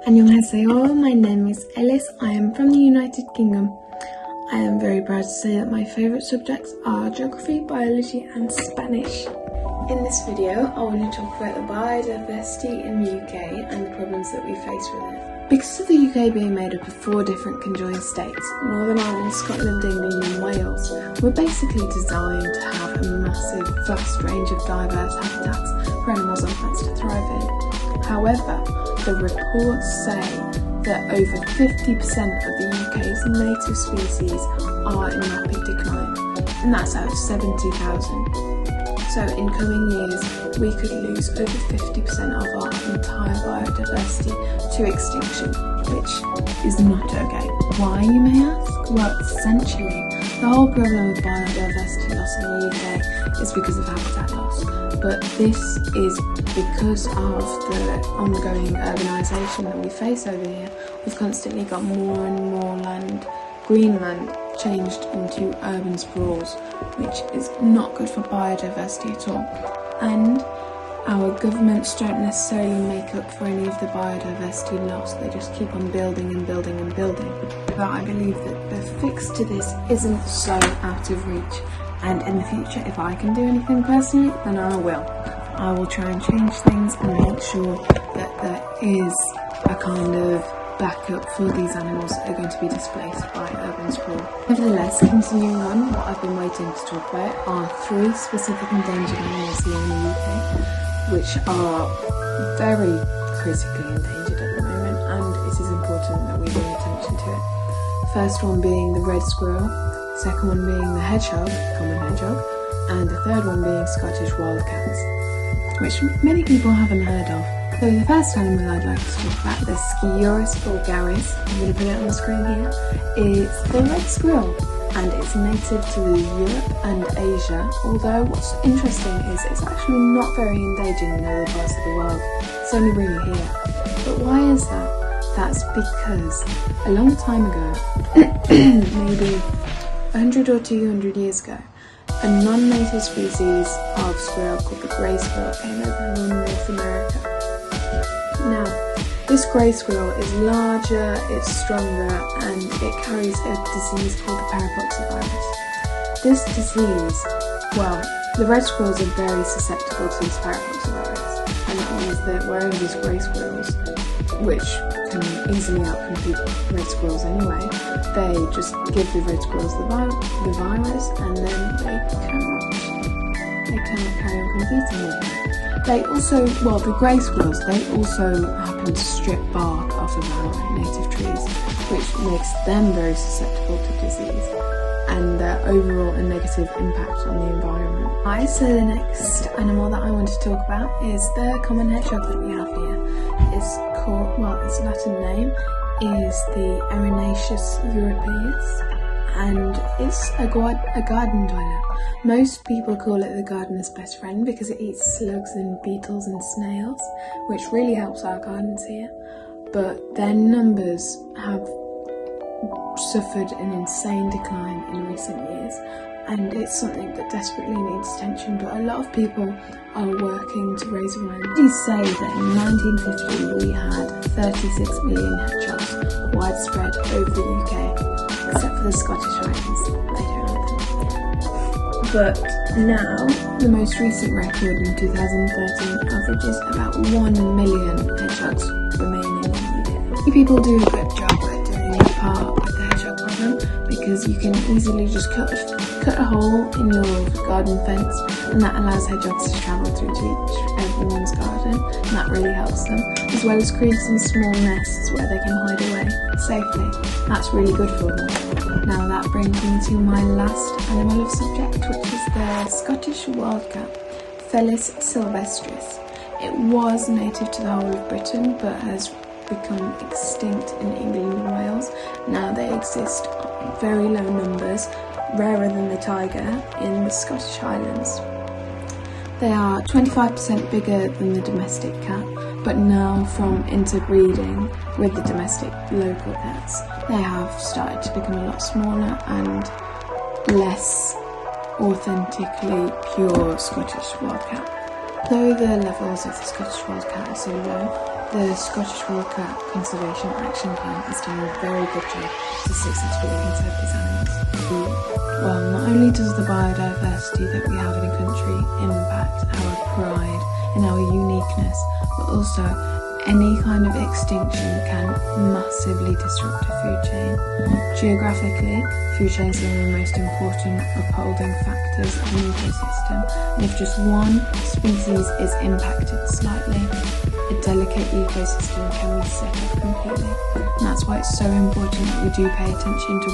Annyeonghaseyo, my name is Ellis. I am from the United Kingdom. I am very proud to say that my favourite subjects are geography, biology and Spanish. In this video, I want to talk about the biodiversity in the UK and the problems that we face with it. Because of the UK being made up of 4 different conjoined states, Northern Ireland, Scotland, England and Wales, we're basically designed to have a massive, vast range of diverse habitats for animals and plants to thrive in. However, the reports say that over 50% of the UK's native species are in rapid decline, and that's out of 70,000. So in coming years, we could lose over 50% of our entire biodiversity to extinction, which is not okay. Why, you may ask? Well, essentially, the whole problem with biodiversity loss in the UK is because of habitat loss. But this is because of the ongoing urbanisation that we face over here. We've constantly got more and more land, green land, changed into urban sprawls, which is not good for biodiversity at all. And our governments don't necessarily make up for any of the biodiversity loss, they just keep on building and building and building. But I believe that the fix to this isn't so out of reach, and in the future, if I can do anything personally, then I will. I will try and change things and make sure that there is a kind of backup for these animals that are going to be displaced by urban sprawl. Nevertheless, continuing on, what I've been waiting to talk about are 3 specific endangered animals here in the UK, which are very critically endangered at the moment, and it is important that we bring attention to it. First one being the red squirrel, second one being the hedgehog, common hedgehog, and the third one being Scottish wildcats, which many people haven't heard of. So the first animal I'd like to talk about, the Sciurus vulgaris, I'm going to put it on the screen here, is the red squirrel, and it's native to Europe and Asia, although what's interesting is it's actually not very endangered in other parts of the world, it's only really here. But why is that? That's because a long time ago, maybe 100 or 200 years ago, a non-native species of squirrel called the grey squirrel came over from North America. Now, this grey squirrel is larger, it's stronger, and it carries a disease called the parapoxvirus. This disease, well, the red squirrels are very susceptible to this parapoxvirus, and that means that we're these grey squirrels, which can easily outcompete red squirrels anyway, they just give the red squirrels the virus, and then they cannot carry on competing with it. They also, well, the grey squirrels, they also happen to strip bark off of our native trees, which makes them very susceptible to disease and their overall a negative impact on the environment. Alright, so the next animal that I want to talk about is the common hedgehog that we have here. It's called, well, its Latin name is the Erinaceus europaeus, and it's a garden dweller. Most people call it the gardener's best friend because it eats slugs and beetles and snails, which really helps our gardens here. But their numbers have suffered an insane decline in recent years, and it's something that desperately needs attention, but a lot of people are working to raise awareness. Studies say that in 1950 we had 36 million hedgehogs widespread over the UK, except for the Scottish Islands, they don't have them. But now, the most recent record in 2013 averages about 1 million hedgehogs remaining in the UK. People do a good job at doing their part with the hedgehog problem, because you can easily just cut a hole in your garden fence, and that allows hedgehogs to travel through to everyone's garden, and that really helps them, as well as create some small nests where they can hide away safely. That's really good for them. Now that brings me to my last animal of subject, which is the Scottish wildcat, Felis sylvestris. It was native to the whole of Britain, but has become extinct in England and Wales. Now they exist in very low numbers, rarer than the tiger, in the Scottish Highlands. They are 25% bigger than the domestic cat, but now from interbreeding with the domestic local cats, they have started to become a lot smaller and less authentically pure Scottish wildcat. Though the levels of the Scottish wildcat are so low, the Scottish Wildcat Conservation Action Plan is doing a very good job to successfully conserve these animals. Well, not only does the biodiversity that we have in a country impact our pride and our uniqueness, but also any kind of extinction can massively disrupt a food chain. Geographically, food chains are the most important upholding factors of an ecosystem, and if just one species is impacted slightly, a delicate ecosystem can be set off completely. And that's why it's so important that we do pay attention to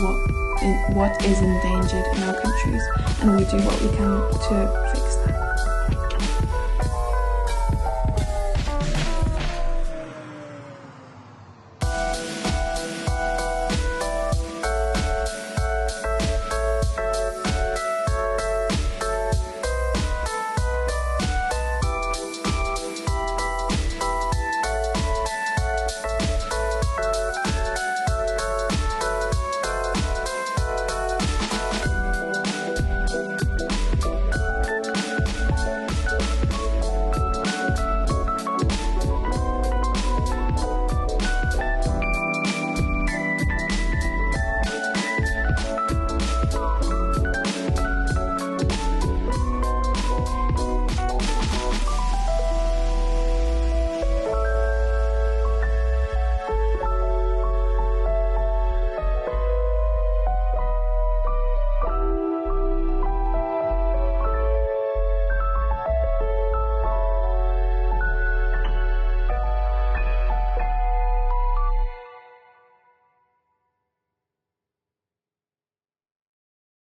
what is endangered in our countries, and we do what we can to fix